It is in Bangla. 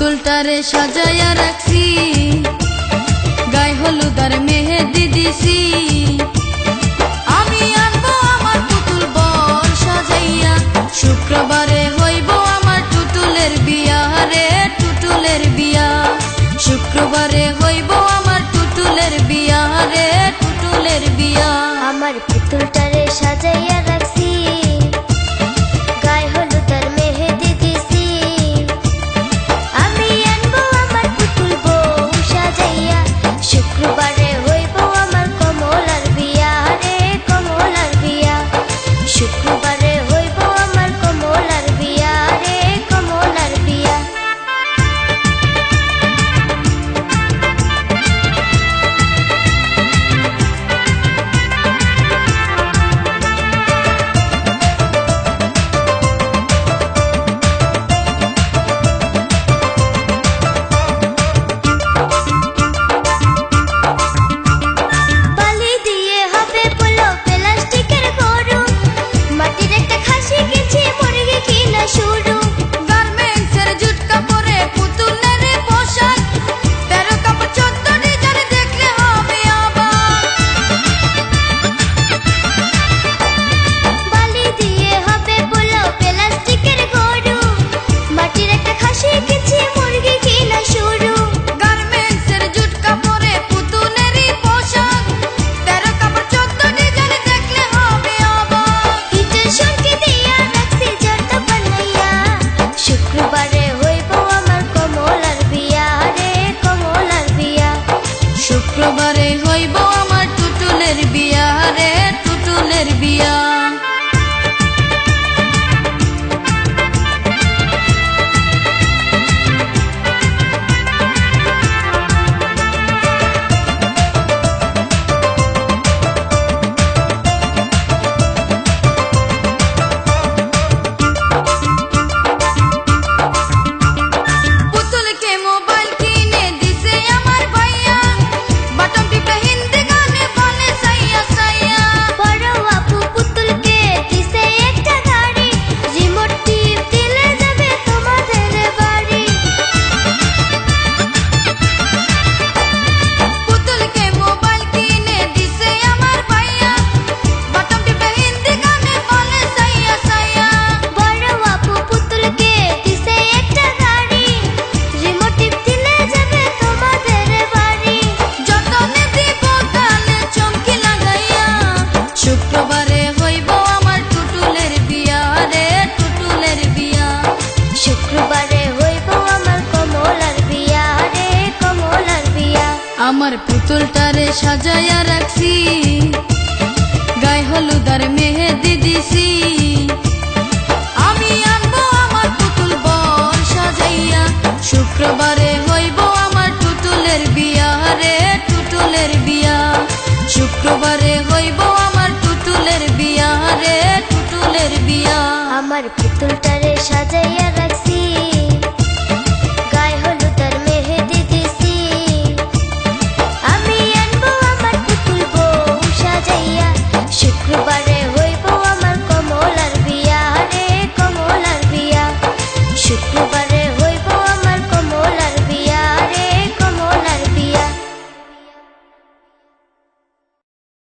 পুতুলটারে সাজায়া রাখছি, গায়ে হলুদ আর মেহেদি দিছি। আমি আনবো আমার পুতুল বর সাজাইয়া, শুক্রবারে হইব আমার টুটুলের বিয়া রে, টুটুলের বিয়া। শুক্রবারে হইব আমার টুটুলের বিয়া রে, টুটুলের বিয়া। আমার পুতুলটারে সাজাইয়া রাখছি, গায়ে হলুদ আর মেহেদি দিছি। আমি আনবো আমার পুতুল বউ সাজাইয়া, শুক্রবারে হইব আমার কমলার বিয়া রে, কমলার বিয়া। শুক্রবারে হইব আমার কমলার বিয়া রে, কমলার বিয়া। শুক্রবারে হইব আমার টুটুলের বিয়া রে, টুটুলের বিয়া। শুক্রবারে হইব আমার টুটুলের বিয়া রে, টুটুলের বিয়া। শুক্রবারে হইব আমার কমলার বিয়া রে, কমলার বিয়া। আমার পুতুলটারে সাজায়া রাখছি, গায়ে হলুদ আর মেহেদি দিছি। আমি আনবো আমার পুতুল বর সাজাইয়া, শুক্রবারে হইব আমার টুটুলের বিয়া রে, টুটুলের বিয়া। শুক্রবারে হইব আমার টুটুলের বিয়া রে, টুটুলের বিয়া। আমার পুতুলটারে সাজাইয়া রাখছি,